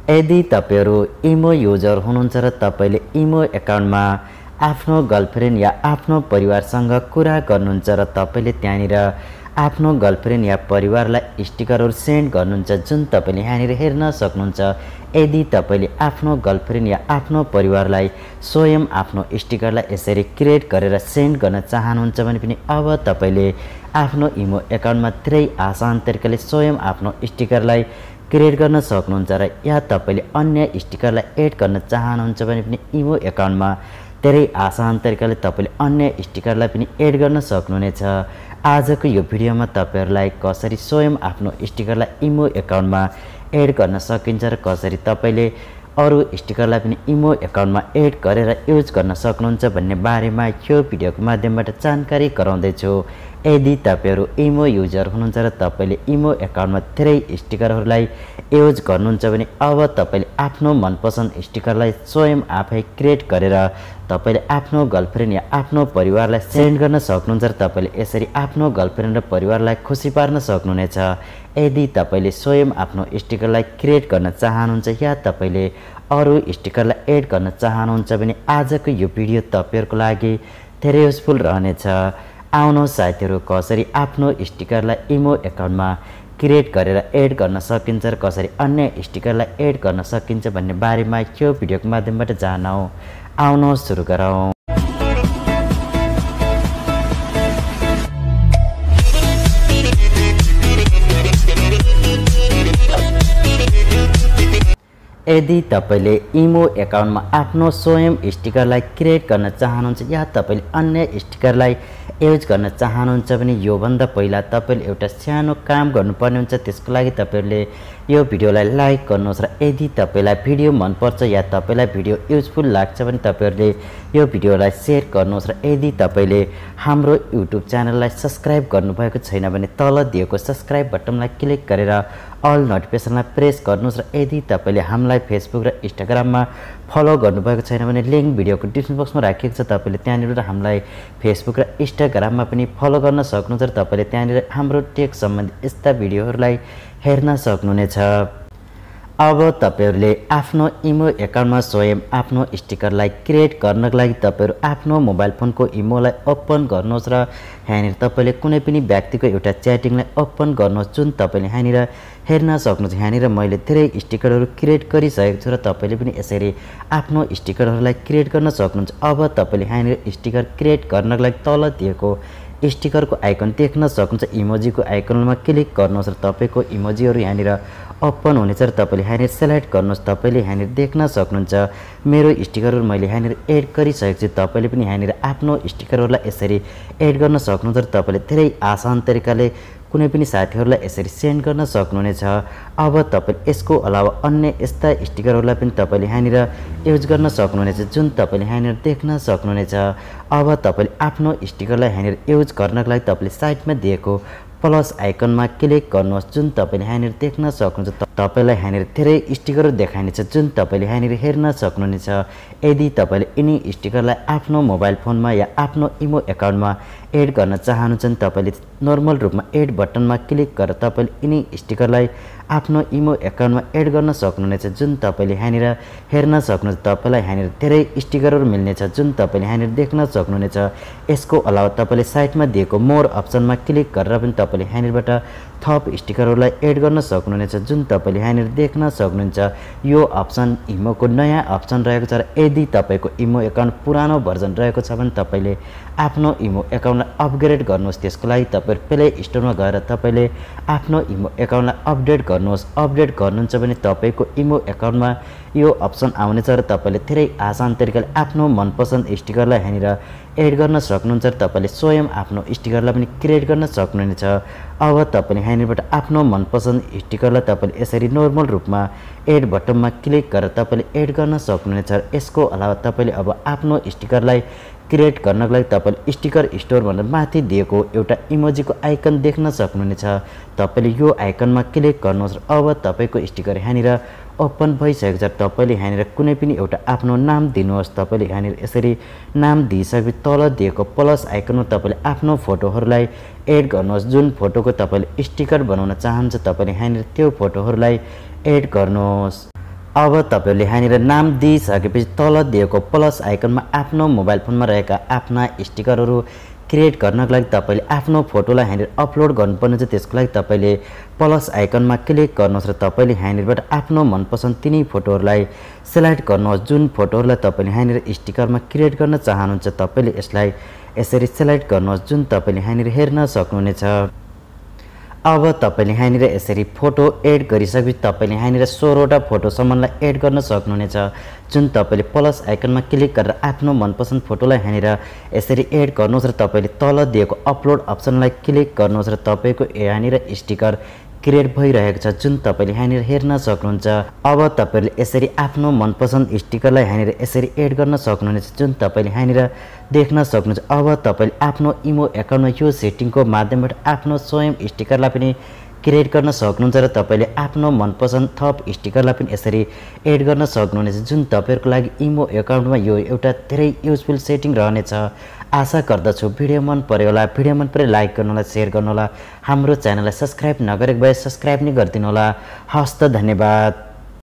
यदि तपाईहरु इमो युजर हुनुहुन्छ र तपाईले इमो एकाउन्टमा आफ्नो गर्लफ्रेन्ड या आफ्नो परिवारसँग कुरा गर्नुहुन्छ र तपाईले त्यहाँनिर आफ्नो गर्लफ्रेन्ड या परिवारलाई स्टिकरहरु सेन्ड गर्नुहुन्छ जुन तपाईले यहाँनिर हेर्न सक्नुहुन्छ। यदि तपाईले आफ्नो गर्लफ्रेन्ड या आफ्नो परिवारलाई स्वयं आफ्नो स्टिकरलाई यसरी क्रिएट गरेर सेन्ड गर्न चाहनुहुन्छ भने पनि अब तपाईले आफ्नो इमो एकाउन्टमा धेरै आसान तरिकाले स्वयं आफ्नो स्टिकरलाई क्रिएट गर्न सक्नुहुन्छ र या तपाईले अन्य स्टिकरलाई एड गर्न चाहनुहुन्छ भने पनि इमो एकाउन्टमा धेरै आसान तरिकाले तपाईले अन्य स्टिकरलाई पनि एड गर्न सक्नुहुनेछ। आजको यो भिडियोमा तपाईहरुलाई कसरी स्वयं आफ्नो स्टिकरलाई इमो एकाउन्टमा एड गर्न सकिन्छ र कसरी तपाईले अरु स्टिकरलाई पनि इमो एकाउन्टमा एड गरेर युज गर्न सक्नुहुन्छ भन्ने बारेमा यो भिडियोको माध्यमबाट जानकारी गराउँदै छु। यदि तपाईहरु इमो युजर हुनुहुन्छ र तपाईले इमो एकाउन्टमा धेरै स्टिकरहरुलाई युज गर्नुहुन्छ भने अब तपाईले आफ्नो मनपसन्द स्टिकरलाई स्वयं आफै क्रिएट गरेर तपाईले आफ्नो गर्लफ्रेन्ड या आफ्नो परिवारलाई सेन्ड गर्न सक्नुहुन्छ र तपाईले यसरी आफ्नो गर्लफ्रेन्ड र परिवारलाई खुसी पार्न सक्नुहुनेछ। यदि तपाईले स्वयं आफ्नो स्टिकरलाई क्रिएट गर्न चाहनुहुन्छ या तपाईले अरु स्टिकरलाई एड गर्न चाहनुहुन्छ भने आजको यो भिडियो तपाईहरुको लागि धेरै युजफुल रहनेछ। आउनुहोस् साथीहरु कसरी आफ्नो स्टिकरलाई इमो एकाउन्टमा क्रिएट गरेर एड गर्न सकिन्छ र कसरी अन्य स्टिकरलाई एड गर्न सकिन्छ भन्ने बारेमा यो भिडियोको माध्यमबाट जानौं। आउनुहोस् सुरु गरौं। यदि तपाईले इमो एकाउन्टमा आफ्नो स्वयं स्टिकरलाई क्रिएट गर्न चाहनुहुन्छ या तपाईले अन्य स्टिकरलाई युज गर्न चाहनुहुन्छ भने यो भन्दा पहिला तपाईले एउटा सानो काम गर्नुपर्ने हुन्छ। त्यसको लागि तपाईहरुले यो भिडियोलाई लाइक गर्नुहोस् र यदि तपाईलाई भिडियो मन पर्छ या तपाईलाई भिडियो युजफुल लाग्छ भने तपाईहरुले यो भिडियोलाई शेयर गर्नुहोस् र यदि तपाईले हाम्रो YouTube च्यानललाई सब्स्क्राइब गर्नुभएको छैन भने तल दिएको सब्स्क्राइब बटनलाई क्लिक गरेर अल नोटिफिकेसनलाई प्रेस गर्नुहोस् र यदि तपाईले हामीलाई फेसबुक र इन्स्टाग्राममा फलो गर्नुभएको छैन भने लिंक भिडियोको डिस्क्रिप्सन बक्समा राखिएको छ। तपाईले त्यहाँनिर हामीलाई फेसबुक र इन्स्टाग्राममा पनि फलो गर्न सक्नुहुन्छ र तपाईले त्यहाँनिर हाम्रो टेक सम्बन्धी यस्ता भिडियोहरुलाई हेर्न सक्नुहुनेछ। अब तपाईहरुले आफ्नो इमो एकाउन्टमा स्वयं आफ्नो स्टिकरलाई क्रिएट गर्नको लागि तपाईहरु आफ्नो मोबाइल फोनको इमोलाई ओपन गर्नुहोस् र यहाँनिर तपाईले कुनै पनि व्यक्तिको एउटा च्याटिङलाई ओपन गर्नुहोस् जुन तपाईले यहाँनिर हेर्न सक्नुहुन्छ। यहाँनिर मैले धेरै स्टिकरहरु क्रिएट गरिसकेको छु र तपाईले पनि यसरी आफ्नो स्टिकरहरुलाई क्रिएट गर्न सक्नुहुन्छ। अब तपाईले यहाँनिर स्टिकर क्रिएट गर्नको लागि तल दिएको स्टिकरको आइकन देख्न सक्नुहुन्छ। इमोजीको आइकनमा क्लिक गर्नुहोस् र तपाईको इमोजीहरु यहाँनिर ओपन हुनेछ र तपाईले यहाँनिर सिलेक्ट गर्नुहोस्। तपाईले यहाँनिर देख्न सक्नुहुन्छ मेरो स्टिकरहरु मैले यहाँनिर एड गरिसकेको छु। तपाईले पनि यहाँनिर आफ्नो स्टिकरहरुलाई यसरी एड गर्न सक्नुहुन्छ र तपाईले धेरै आसान तरिकाले कुनै पनि साथीहरुलाई यसरी सेन्ड गर्न सक्नुहुनेछ। अब तपाईले यसको अलावा अन्य यस्ता स्टिकरहरुलाई पनि तपाईले यहाँनिर युज गर्न सक्नुहुनेछ जुन तपाईले यहाँनिर देख्न सक्नुहुनेछ। अब तपाईले आफ्नो स्टिकरलाई यहाँनिर युज गर्नको लागि तपाईले साइडमा दिएको प्लस आइकनमा क्लिक गर्नुहोस् जुन तपाईले यहाँनिर देख्न सक्नुहुन्छ। तपाईलाई यहाँनिर धेरै स्टिकरहरु देखाइनेछ जुन तपाईले यहाँनिर हेर्न सक्नुहुनेछ। यदि तपाईले यिनी स्टिकरलाई आफ्नो मोबाइल फोनमा या आफ्नो इमो एकाउन्टमा एड गर्न चाहनुहुन्छ भने तपाईले नर्मल रूपमा एड बटनमा क्लिक गरेर तपाईले यिनी स्टिकरलाई आफ्नो इमो एकाउन्टमा एड गर्न सक्नुहुनेछ जुन तपाईले यहाँनिर हेर्न सक्नुहुन्छ। तपाईलाई यहाँनिर धेरै स्टिकरहरु मिल्नेछ जुन तपाईले यहाँनिर देख्न सक्नुहुनेछ। यसको अलावा तपाईले साइडमा दिएको मोर अप्सनमा क्लिक गरेर पनि तपाईले यहाँनिरबाट थप स्टिकरहरुलाई एड गर्न सक्नुहुनेछ जुन तपाईले यहाँनिर देख्न सक्नुहुन्छ। यो अप्सन इमोको नयाँ अप्सन रहेको छ र यदि तपाईको इमो एकाउन्ट पुरानो भर्जन रहेको छ भने तपाईले आफ्नो इमो एकाउन्टलाई अपग्रेड गर्नुहोस्। त्यसको लागि तपाईहरु प्ले स्टोरमा गएर तपाईले आफ्नो इमो एकाउन्टलाई अपडेट गर्नुहोस्। अपडेट गर्नुहुन्छ भने तपाईको इमो एकाउन्टमा यो अप्सन आउनेछ र तपाईले धेरै आसान तरिकाले आफ्नो मनपसन्द स्टिकरलाई यहाँनिर एड गर्न सक्नुहुन्छ र तपाईले स्वयं आफ्नो स्टिकरलाई पनि क्रिएट गर्न सक्नुहुनेछ। अब तपाईले यहाँनिरबाट आफ्नो मनपसन्द स्टिकरलाई तपाईले यसरी नर्मल रूपमा एड बटनमा क्लिक गरेर तपाईले एड गर्न सक्नुहुनेछ। यसको अलावा तपाईले अब आफ्नो स्टिकरलाई क्रिएट गर्नको लागि तपाईले स्टिकर स्टोर भनेर माथि दिएको एउटा इमोजीको आइकन देख्न सक्नुहुनेछ। तपाईले यो आइकनमा क्लिक गर्नुहोस् र अब तपाईको स्टिकर यहाँनिर ओपन भइसकेको छ। तपाईले यहाँनिर कुनै पनि एउटा आफ्नो नाम दिनुहोस्। तपाईले यहाँनिर यसरी नाम दिइसकेपछि तल दिएको प्लस आइकनमा तपाईले आफ्नो फोटोहरुलाई एड गर्नुहोस्। जुन फोटोको तपाईले स्टिकर बनाउन चाहनुहुन्छ तपाईले यहाँनिर त्यो फोटोहरुलाई एड गर्नुहोस्। अब तपाईहरुले यहाँनिर नाम दिइसकेपछि तल दिएको प्लस आइकनमा आफ्नो मोबाइल फोनमा रहेका आफ्ना स्टिकरहरू क्रिएट गर्नको लागि तपाईले आफ्नो फोटोलाई यहाँनिर अपलोड गर्नुपर्ने छ। त्यसको लागि तपाईले प्लस आइकनमा क्लिक गर्नुहोस् र तपाईले यहाँनिरबाट आफ्नो मनपसन्द तिनै फोटोहरूलाई सिलेक्ट गर्नुहोस्। जुन फोटोहरूलाई तपाईले यहाँनिर स्टिकरमा क्रिएट गर्न चाहनुहुन्छ तपाईले यसलाई यसरी सिलेक्ट गर्नुहोस् जुन तपाईले यहाँनिर हेर्न सक्नुहुनेछ। अब तपाईले यहाँनिर यसरी फोटो एड गरिसकेपछि तपाईले यहाँनिर 16 वटा फोटोसम्मलाई एड गर्न सक्नुहुनेछ। जुन तपाईले प्लस आइकनमा क्लिक गरेर आफ्नो मनपसन्द फोटोलाई यहाँनिर यसरी एड गर्नुहोस् र तपाईले तल दिएको अपलोड अप्सनलाई क्लिक गर्नुहोस् र तपाईको यहाँनिर स्टिकर क्रिएट भइरहेको छ जुन तपाईले यहाँनिर हेर्न सक्नुहुन्छ। अब तपाईले यसरी आफ्नो मनपसन्द स्टिकरलाई यहाँनिर यसरी एड गर्न सक्नुहुनेछ जुन तपाईले यहाँनिर देख्न सक्नुहुन्छ। अब तपाईले आफ्नो इमो एकाउन्टमा यो सेटिङको माध्यमबाट आफ्नो स्वयं स्टिकरलाई पनि क्रिएट गर्न सक्नुहुन्छ र तपाईले आफ्नो मनपसन्द थप स्टिकरलाई पनि यसरी एड गर्न सक्नुहुनेछ जुन तपाईहरुको लागि इमो एकाउन्टमा यो एउटा धेरै युजफुल सेटिङ रहनेछ। आशा गर्दछु भिडियो मन पर्यो होला। भिडियो मन परे लाइक गर्नु होला, शेयर गर्नु होला। हाम्रो च्यानललाई सब्स्क्राइब नगरेको भए सब्स्क्राइब नै गरिदिनु होला। हस्त धन्यवाद।